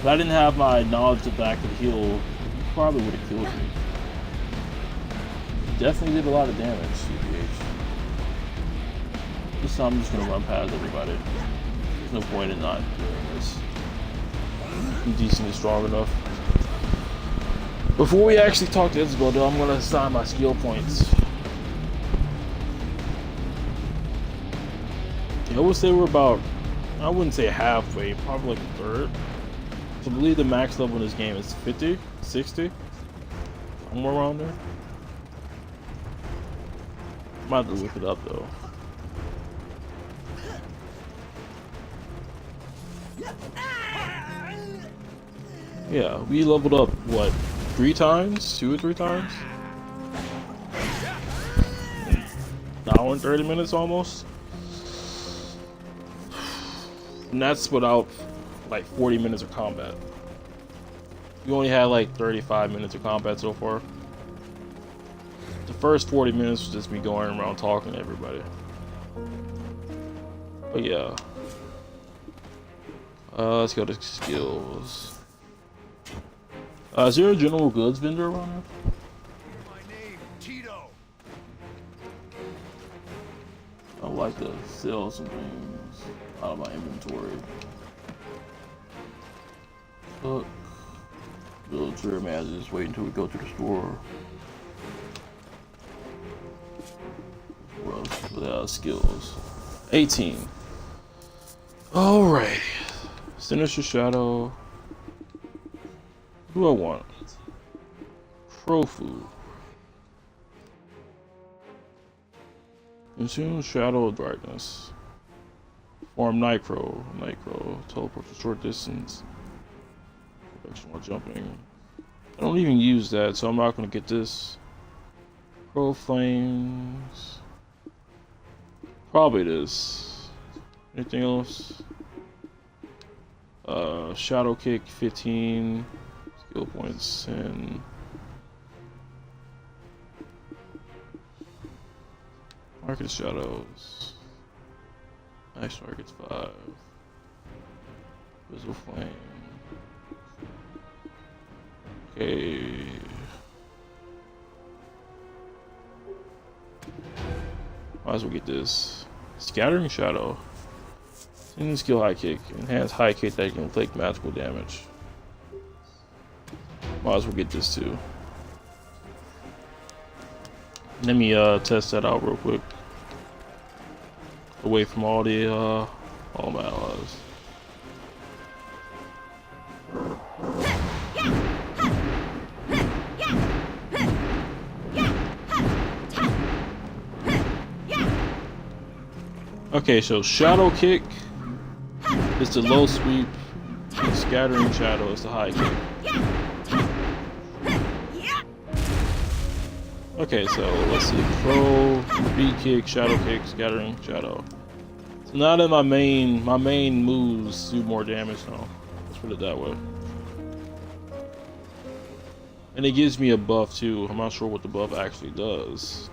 If I didn't have my knowledge of that could heal, he probably would have killed me. Definitely did a lot of damage, CBH. This time I'm just gonna run past everybody. There's no point in not doing this. I'm decently strong enough. Before we actually talk to Isabel, though, I'm gonna assign my skill points. I would say we're about, I wouldn't say halfway, probably like a third. So I believe the max level in this game is 50, 60, somewhere around there. I might have to look it up though. Yeah, we leveled up, what, 3 times? 2 or 3 times? An hour and 30 minutes almost? And that's without like 40 minutes of combat. We only had like 35 minutes of combat so far. The first 40 minutes was just me going around talking to everybody. But yeah. Let's go to skills. Is there a general goods vendor around here? My name, Tito. I would like to sell some things out of my inventory. Look. Villager man, just wait until we go to the store. Skills. 18. Alright. Sinister Shadow. Who do I want? Profu. Consume Shadow of Brightness. Form Nightcrow. Nightcrow. Teleport to short distance. Direction while jumping. I don't even use that, so I'm not gonna get this. Crow Flames. Probably this. Anything else? Shadow Kick 15. Skill points 10. Market Shadows. Nice targets 5. Visual Flame. Okay. Might as well get this. Scattering Shadow. Single skill high kick. Enhanced high kick that can inflict magical damage. Might as well get this too. Let me test that out real quick. Away from all my allies. Okay, so Shadow Kick is the low sweep, and Scattering Shadow is the high kick. Okay, so let's see. Pro, B kick, Shadow Kick, Scattering Shadow. So now that my main moves do more damage now. Let's put it that way. And it gives me a buff too. I'm not sure what the buff actually does.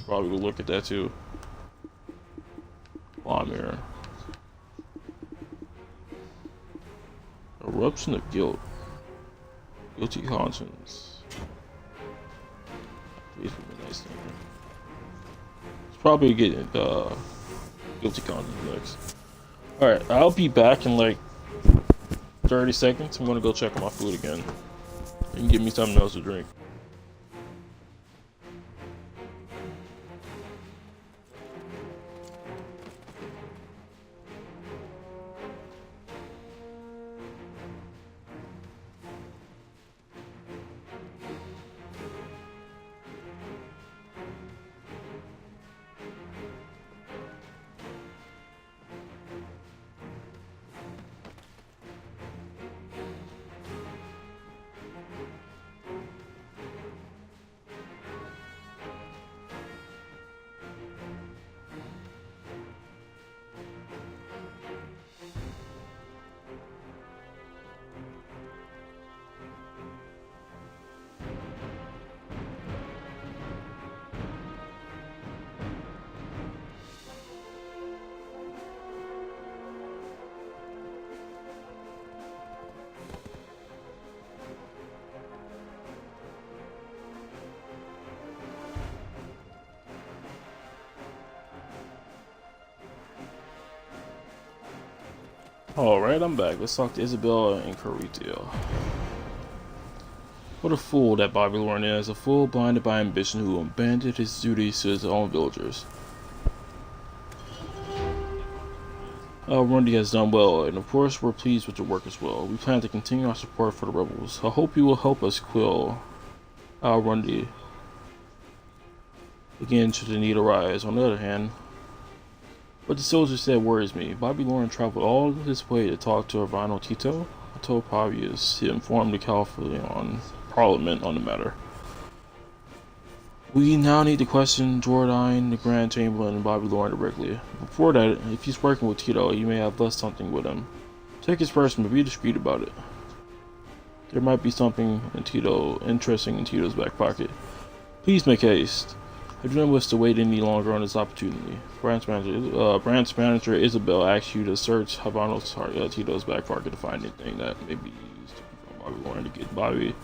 Probably will look at that too. While I'm here. Eruption of Guilt. Guilty Conscience. These would be nice thing. It's probably getting Guilty Conscience next. Alright, I'll be back in like 30 seconds. I'm gonna go check on my food again. You can give me something else to drink. Alright, I'm back. Let's talk to Isabella and Corretio. What a fool that Bobby Lauren is. A fool blinded by ambition who abandoned his duties to his own villagers. Rundy has done well, and of course we're pleased with your work as well. We plan to continue our support for the rebels. I hope you will help us quill Rundy again should the need arise. On the other hand, what the soldier said worries me. Bobby Lauren traveled all this way to talk to Urbano Tito. I told Pavius to inform the California Parliament on the matter. We now need to question Jordan, the Grand Chamberlain, and Bobby Lauren directly. Before that, if he's working with Tito, you may have left something with him. Take his person, but be discreet about it. There might be something interesting in Tito's back pocket. Please make haste. I do not wish to wait any longer on this opportunity. Branch manager Isabel asks you to search Tito's back pocket to find anything that may be used from Bobby Lauren to get Bobby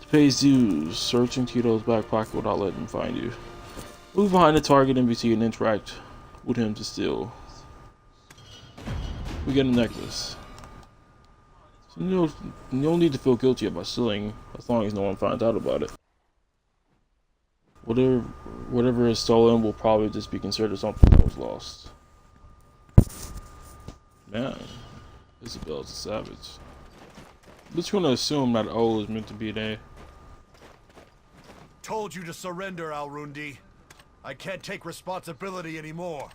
to pay his dues. Searching Tito's back pocket without letting him find you. Move behind the target NPC and interact with him to steal. We get a necklace. So you don't need to feel guilty about stealing as long as no one finds out about it. Whatever is stolen will probably just be considered something that was lost. Man, Isabel's a savage. I'm just gonna assume that O is meant to be an A. Told you to surrender, Alrundi. I can't take responsibility anymore.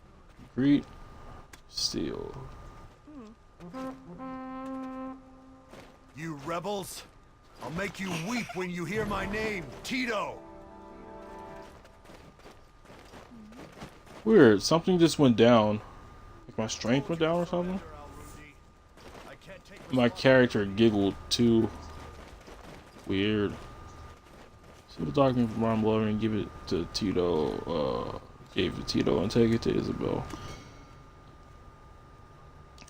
Greet, steal. You rebels! I'll make you weep when you hear my name, Tito! Weird, something just went down. Like my strength went down or something? My character giggled too. Weird. See the document from Ron Blower and give it to Tito. Gave it to Tito and take it to Isabel.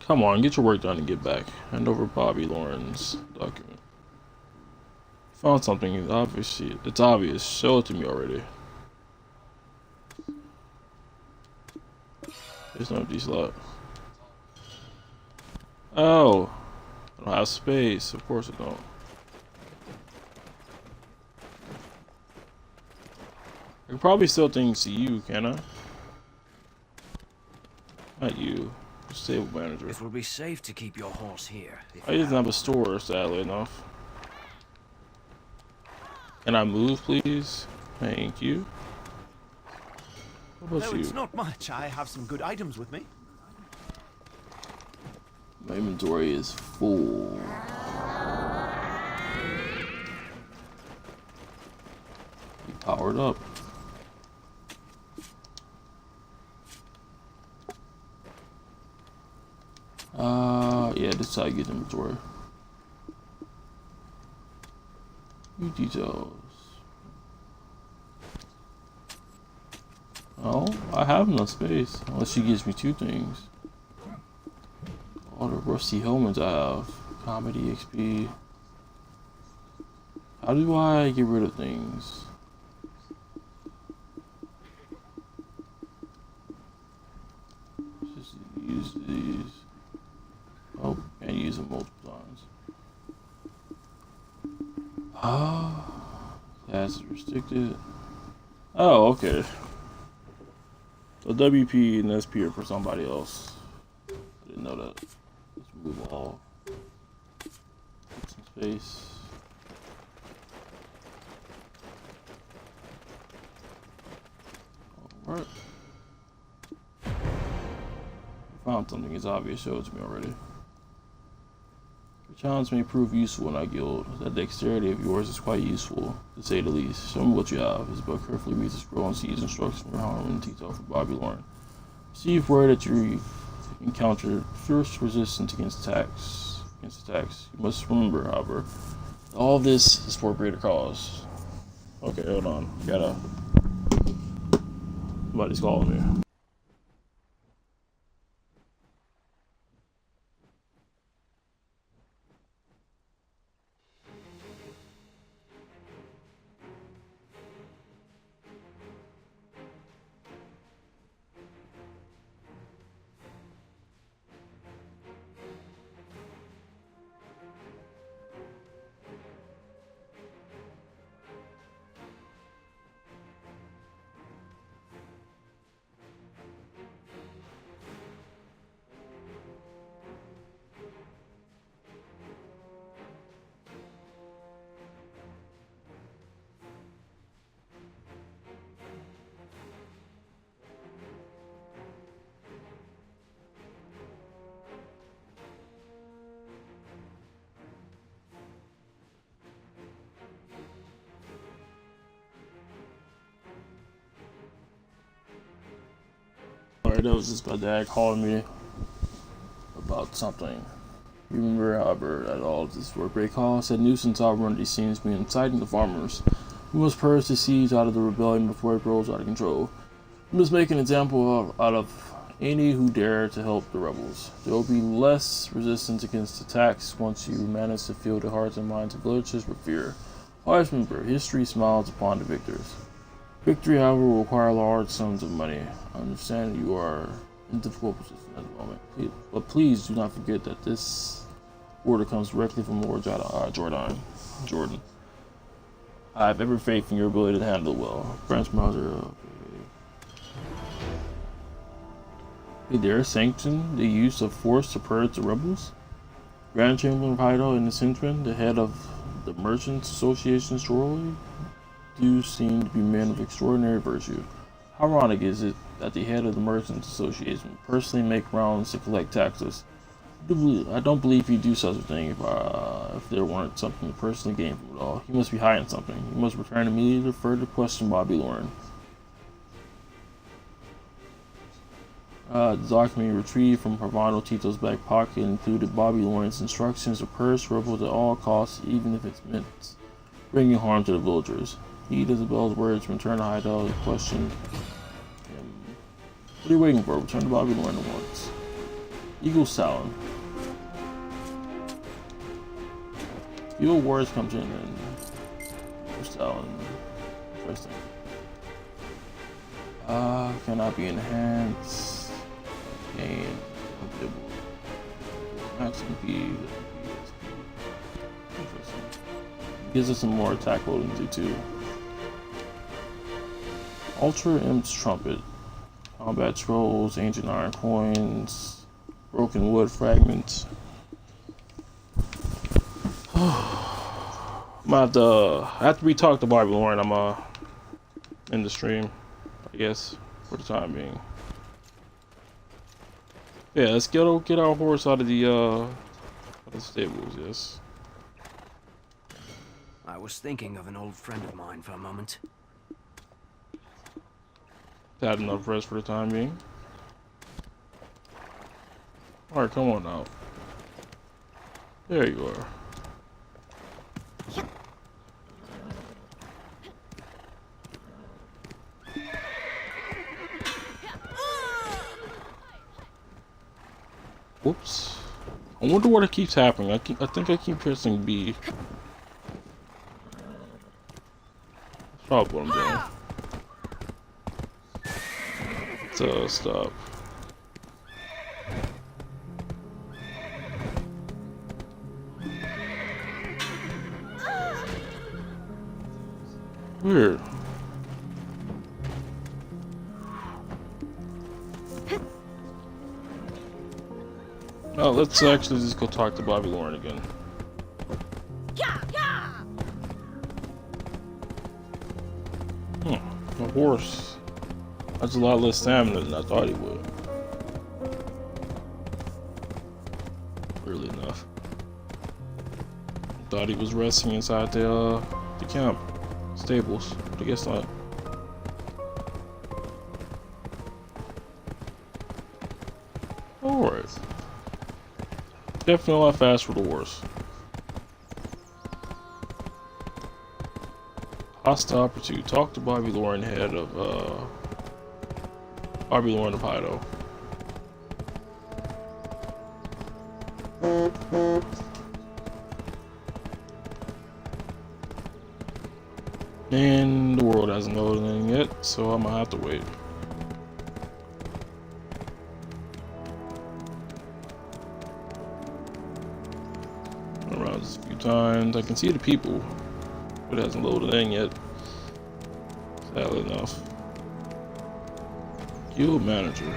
Come on, get your work done and get back. Hand over Bobby Lauren's document. Found something. It's obvious. Show it to me already. There's no empty slot. Oh, I don't have space. Of course I don't. I can probably sell things to you, can I? Not you. Stable manager. It will be safe to keep your horse here. I didn't have a store, sadly enough. Can I move, please? Thank you. What about No, you? it's not much. I have some good items with me. My inventory is full. Be powered up. Yeah, this is how you get inventory. New details. Oh, I have enough space. Unless she gives me two things. All the rusty helmets I have. Comedy XP. How do I get rid of things? Just use these. Oh, can't use them multiple times. That's restricted. Oh, okay. So WP and SP are for somebody else. I didn't know that. Let's move all. Get some space. Alright. Found something. It's obvious. Show it to me already. Your challenge may prove useful in our guild. That dexterity of yours is quite useful, to say the least. Show me what you have. Isabel carefully reads the scroll and sees instructions from Harmon and Tito for Bobby Lauren. Receive word that you've encountered fierce resistance against attacks. You must remember, however, all this is for a greater cause. Okay, hold on. Somebody's calling me. Sorry, that was just my dad calling me about something. You remember, however, that all of this were great cause, said nuisance sovereignty seems to be inciting the farmers. We must purge the seeds out of the rebellion before it grows out of control. We must make an example out of any who dare to help the rebels. There will be less resistance against attacks once you manage to fill the hearts and minds of villagers with fear. Always remember, history smiles upon the victors. Victory, however, will require large sums of money. I understand you are in a difficult position at the moment, but please do not forget that this order comes directly from Lord Jordan. I have every faith in your ability to handle it well. Branch Mauser. They dare sanction the use of force to purge the rebels? Grand Chamberlain Pydo and his henchmen, the head of the Merchants Association Sorority, do seem to be men of extraordinary virtue. How ironic is it that the head of the Merchants Association personally make rounds to collect taxes? I don't believe he'd do such a thing if there weren't something to personally gain from it all. He must be hiding something. He must return immediately to further question Bobby Lauren. The document retrieved from Parvano Tito's back pocket included Bobby Lauren's instructions to purge rebels at all costs, even if it's meant bringing harm to the villagers. Heed Isabel's words, return to Heidel and question him. What are you waiting for? Return to Bobby Lauren at once. Eagle Salon. Few words comes in and Salon. Interesting. Cannot be enhanced. Gain. Maximum speed. Interesting. Gives us some more attack potency too. Ultra Imp's Trumpet. Combat Scrolls, Ancient Iron Coins, Broken Wood Fragments. After we talk to Bobby Lauren, I'm in the stream, I guess, for the time being. Yeah, let's get our horse out of the stables, yes. I was thinking of an old friend of mine for a moment. Had enough rest for the time being. Alright, come on now. There you are. Whoops. I wonder what it keeps happening. I think I keep pressing B. That's probably what I'm doing. So, stop. Weird. Now let's actually just go talk to Bobby Lauren again. The horse has a lot less stamina than I thought he would. Weirdly enough. Thought he was resting inside the camp stables, but I guess not. Alright. Definitely a lot faster for the horse. Hostile pursuit. Talk to Bobby Lauren, head of Bobby Lauren of Hydo. And the world hasn't loaded in yet, so I'm gonna have to wait. Around this a few times. I can see the people, but it hasn't loaded in yet. Sadly enough. Guild manager.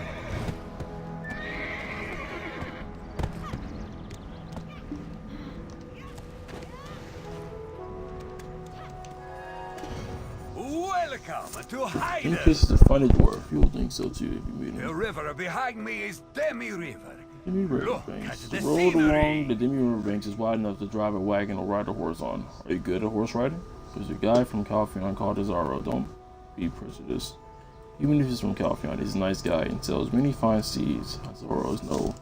Welcome to I think Hyde. this is a funny dwarf. You'll think so too if you meet The him. river behind me is Demi River. Demi River Look Banks. at The the road scenery. along the Demi River Banks is wide enough to drive a wagon or ride a horse on. Are you good at horse riding? There's a guy from California called Azaro. Don't be prejudiced. Even if he's from California, he's a nice guy and sells many fine seeds. Zoro is no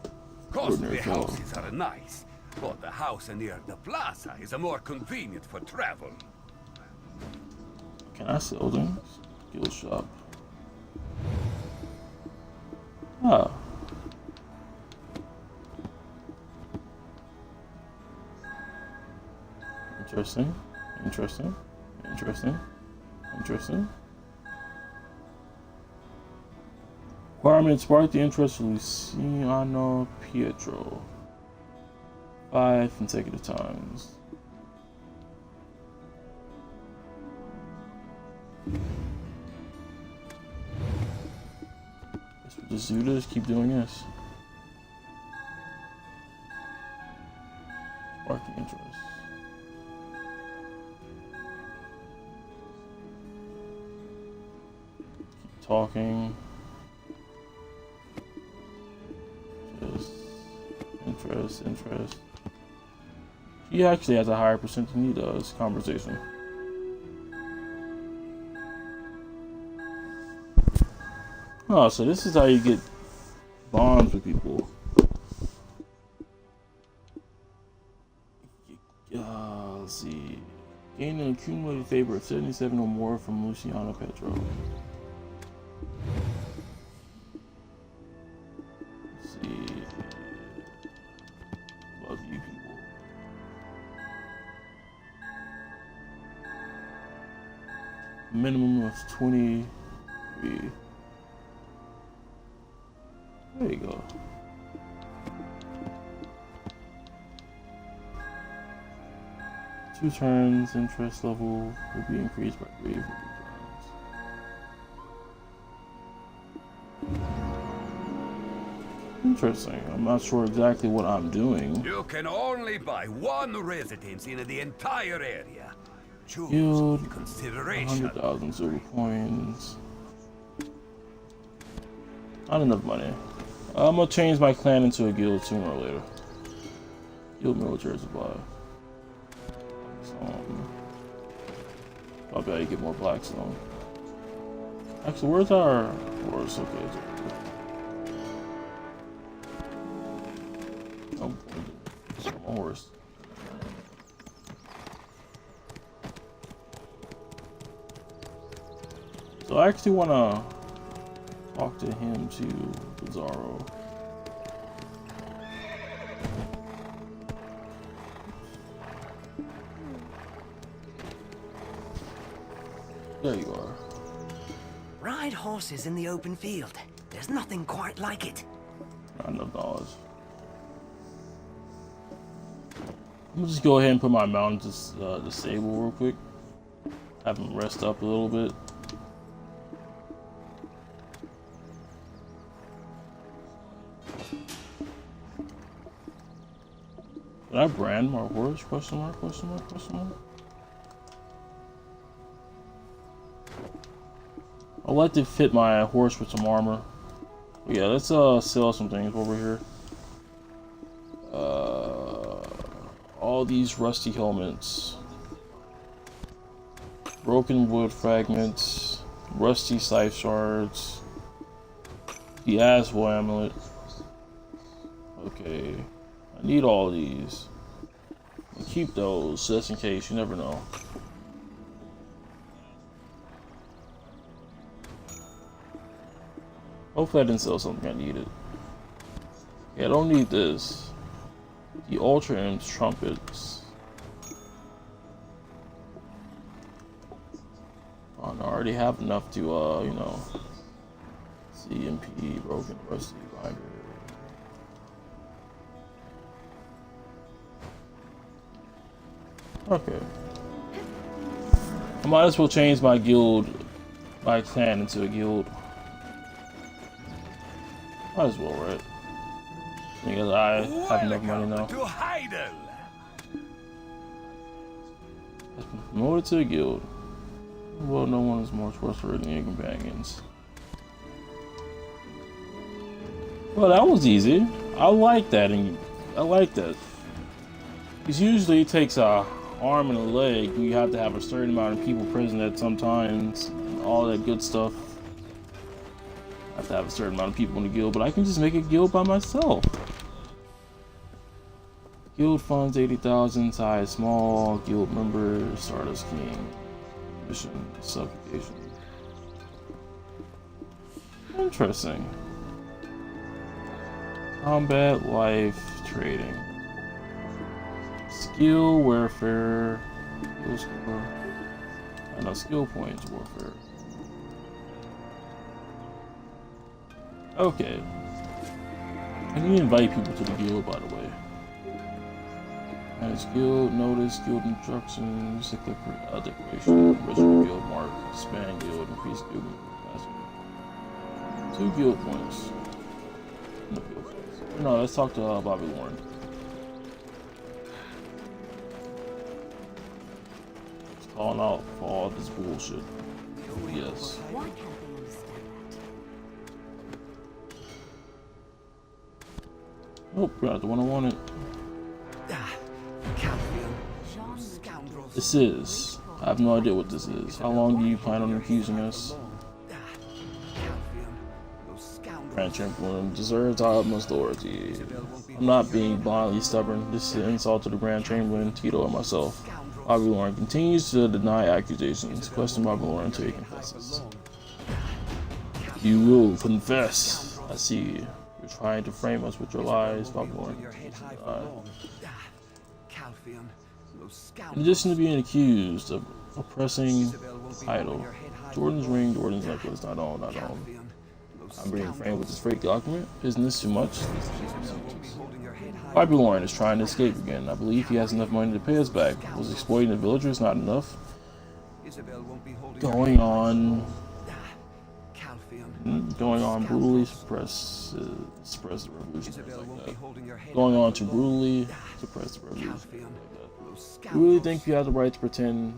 Costly ordinary fellow. houses are nice, but the house near the plaza is more convenient for travel. Can I sell things? Guild shop. Ah. Interesting. Interesting. Interesting. Interesting. Requirement spark the interest of Luciano Pietro. 5 consecutive times. Guess we'll just do this, keep doing this. Spark the interest. Keep talking. Just interest. He actually has a higher percent than he does. Conversation. Oh, so this is how you get bonds with people. Let's see. Gain an accumulated favor of 77 or more from Luciano Petro. Let's see. Love you people. Minimum of 23. There you go. Two turns, interest level will be increased by 3 for 2 turns. Interesting. I'm not sure exactly what I'm doing. You can only buy one residence in the entire area. Choose Yield with consideration. 100,000 silver coins. Not enough money. I'm gonna change my clan into a guild sooner or later. Guild military supply. I bet you get more Blackstone. Actually, where's our horse? Okay, oh, my horse. So I actually want to talk to him too, Bizarro. There you are. Ride horses in the open field. There's nothing quite like it. Not enough knowledge. I'm gonna just go ahead and put my mountain to disable real quick. Have him rest up a little bit. Did I brand my horse? Question mark, question mark, question mark. I'd like to fit my horse with some armor. But yeah, let's sell some things over here. All these rusty helmets, broken wood fragments, rusty scythe shards, the Aswell amulet. Okay, I need all these. I'll keep those just in case. You never know. Hopefully I didn't sell something I needed. Yeah, I don't need this. The Ultra M's trumpets. Oh, no, I already have enough to, you know, CMP, broken, rusty, binder. Okay. I might as well change my guild, my clan into a guild. Might as well, right? Because I have enough money now. To Heidel. Let's promote it to a guild. Well, no one is more trustworthy than your companions. Well, that was easy. I like that, and I like that. Because usually it takes a arm and a leg. You have to have a certain amount of people present at some times, and all that good stuff. I have to have a certain amount of people in the guild, but I can just make a guild by myself. Guild funds 80,000, size small, guild member, Stardust King, mission, supplication. Interesting. Combat, life, trading. Skill, warfare, skill score. I know skill points, warfare. Okay. I need to invite people to the guild, by the way. Manage guild, notice, guild instructions, cyclic decoration, original guild mark, expand guild, increase guild capacity. 2 guild points. No guild points. No, let's talk to Bobby Lauren. He's calling out for all this bullshit. Yes. Why can't they understand that? Nope, we're not the one I wanted. Calphion. Jean Scoundrels. This is. I have no idea what this is. How long do you plan on accusing us? Calphion. Those scoundrels. Grand Chamberlain deserves our utmost loyalty. I'm not being blindly stubborn. This is an insult to the Grand Chamberlain, Tito, and myself. Bobby Lauren continues to deny accusations. Question Bobby Lauren until he confesses. You will confess. I see. You're trying to frame us with your lies, Bobby Lauren. Calphion. Those In scoundrels. addition to being accused of oppressing the idol, Jordan's ring, Jordan's necklace, not on, not on. I'm being framed with this fake document. Isn't this too much? Bobby Lauren is trying to escape again. I believe he has enough money to pay us back. Was exploiting the villagers not enough? Going on brutally suppress the revolution. Like that. Going on to brutally suppress the revolution. Like that. You really think you have the right to pretend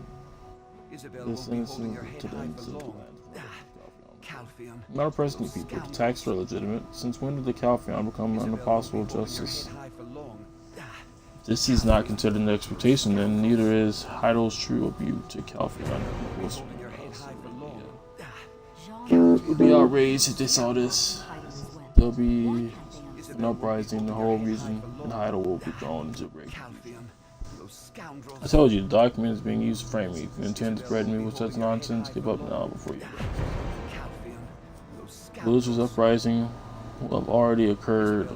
this innocent to the innocent land? I'm not oppressing you people. The tax are legitimate. Since when did the Calphion become an apostle of justice? This is not considered an expectation, then neither is Heidel's true rebuke to Calphion. People would be outraged if they saw this. There'll be an uprising, the whole region, and Heidel will be thrown into break. I told you, the document is being used to frame me. If you intend to threaten me with such nonsense, give up now before you break. Villagers' uprising will have already occurred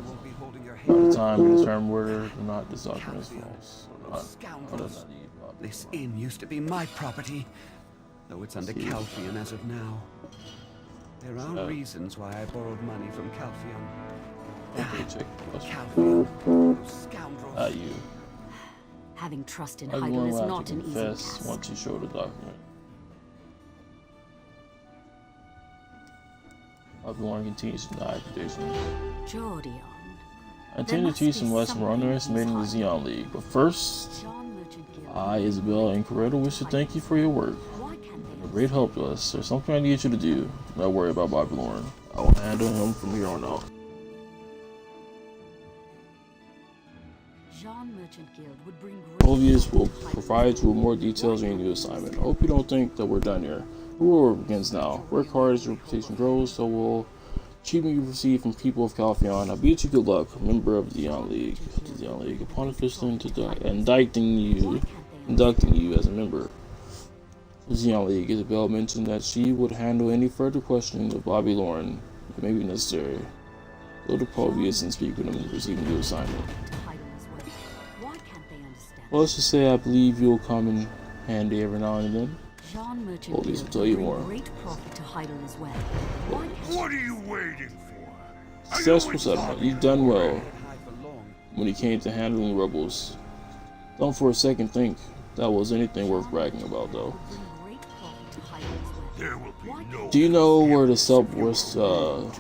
by the time you determine whether or not this document is false or not. This inn used to be my property, though it's under Calphion as of now. There are reasons why I borrowed money from Calphion. Okay, check the question. Calphion, those scoundrels. You. Having trust in Everyone Heidel is will have not to an easy confess task. once you show the document. Everyone continues to deny accusations. Jordion. I intend to teach some lesson for underestimating the Xeon League, but first, Jean Merchant Guild. I, Isabel, and Coretta wish to thank you for your work. Why can't You're they a great help to us. There's something I need you to do. Don't worry about Bobby Lauren. I will handle him from here on out. Jean Merchant Guild would bring Provius will provide you with more details on your new assignment. I hope you don't think that we're done here. The war begins now. Work hard as your reputation grows, so will achievement you receive from people of Calphion. I bid you good luck, member of the Xeon League. The Xeon League, upon officially inducting you as a member of the Xeon League, Isabel mentioned that she would handle any further questioning of Bobby Lauren if may be necessary. Go to Provius and speak with him to receive a new assignment. Heidel as well. Why can't they understand? Well, let's just say I believe you'll come in handy every now and then. Jean Merchant Provius will Guild tell would you bring more. great profit to Heidel as well. Why can't What are you waiting for? Successful settlement. You've done well when it came to handling rebels. Don't for a second think that was anything worth bragging about, though. bring great profit to Heidel as well? There will be no. Do you know where the Southwestern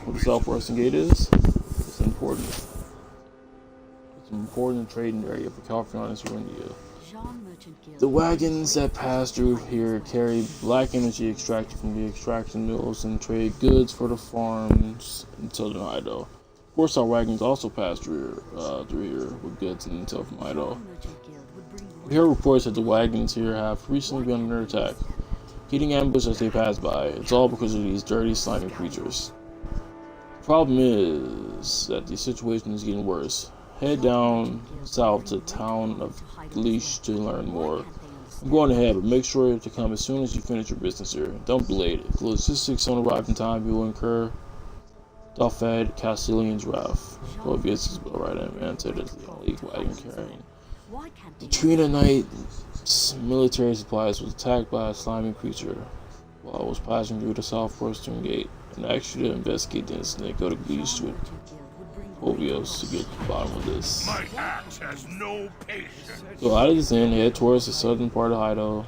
Gate is? It's important. It's an important trading area for Calphion and Serendia. Jean Merchant Guild. The wagons that pass through here carry black energy extracted from the extraction mills and trade goods for the farms in southern Idaho. Of course, our wagons also pass through here with goods and intel from Idaho. Jean Merchant Guild would bring We hear reports that the wagons here have recently been under attack, getting ambushed as they pass by. It's all because of these dirty, slimy creatures. Problem is that the situation is getting worse. Head down south to the town of Gleesh to learn more. I'm going ahead, but make sure to come as soon as you finish your business here. Don't be late. If the logistics don't arrive in time, you will incur Dalfad Castilian's wrath. Corvius is alright and answered as the only wagon carrying. Why can't The they Trina Knight's military supplies was attacked by a slimy creature while I was passing through the southwestern gate, and I asked you to investigate the incident. Go to Gleesh with Corvius to get to the bottom of this. My axe has no patience. So out of this inn, head towards the southern part of Hydo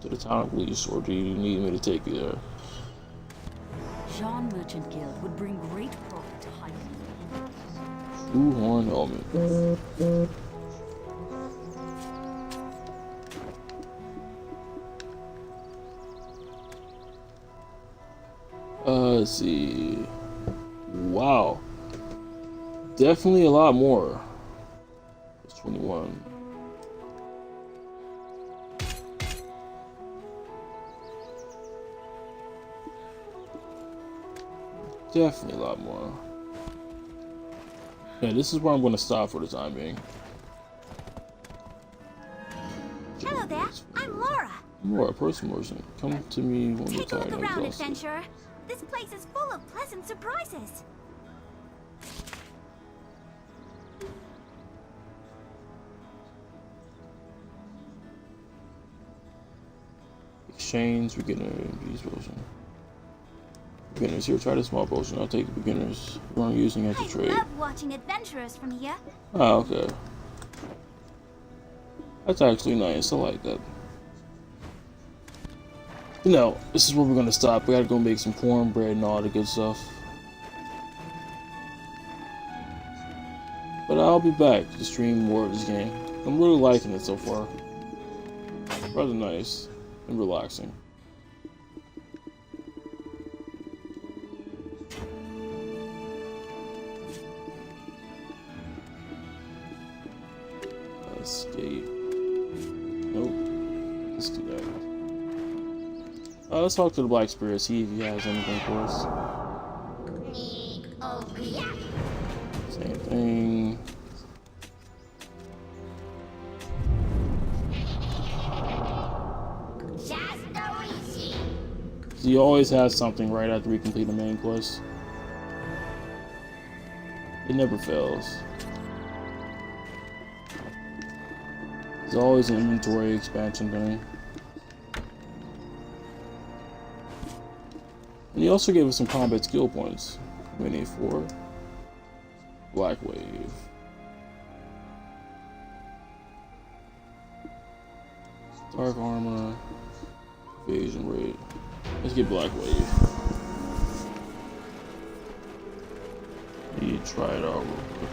to the town of Gleesh, or do you need me to take you there? Jean Merchant Guild would bring great profit to Hyden. True Horn Helmet. Let's see. Wow. Definitely a lot more. It's 21. Definitely a lot more. Yeah, this is where I'm going to stop for the time being. Hello there, I'm Laura. More person merchant. Come to me when you're Take a tired look and around, exhausted. adventurer. This place is full of pleasant surprises. Exchange beginner these potion. Beginners here, try the small potion. I'll take the beginners who aren't using it to I trade. love watching adventurers from here. Oh, okay. That's actually nice. I like that. You know, this is where we're gonna stop. We gotta go make some cornbread and all the good stuff. But I'll be back to stream more of this game. I'm really liking it so far. Rather nice and relaxing. Escape. Nope. Let's do that. Let's talk to the Black Spirit, see if he has anything for us. Same thing. He always has something right after we complete the main quest. It never fails. There's always an inventory expansion thing. And he also gave us some combat skill points. We need 4. Black Wave. Dark armor. Evasion rate. Let's get Black Wave. Need to try it out real quick.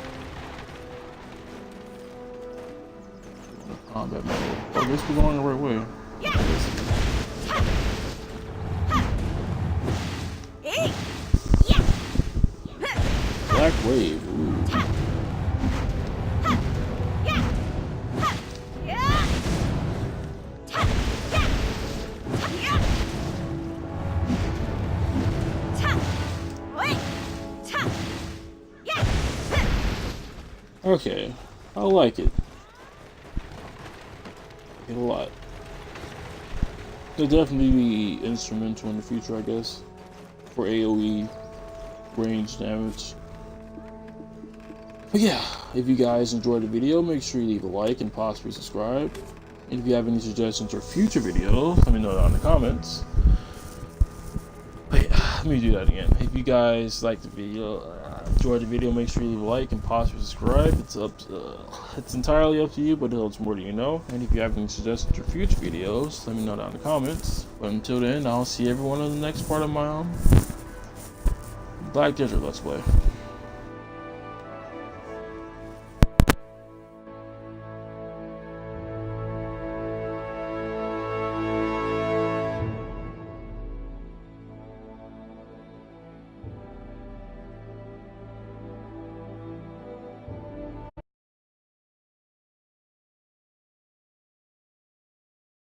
Combat mode. Oh, I guess we're going the right way. Black Wave. Ooh. Okay, I like it. A lot. They'll definitely be instrumental in the future, I guess, for AoE range damage. But yeah, if you guys enjoyed the video, make sure you leave a like and possibly subscribe. And if you have any suggestions for future videos, let me know down in the comments. But yeah, let me do that again. If you guys like the video, enjoyed the video, make sure you leave a like and possibly subscribe. It's entirely up to you, but it helps more than you know. And if you have any suggestions for future videos, let me know down in the comments. But until then, I'll see everyone in the next part of my Black Desert Let's Play.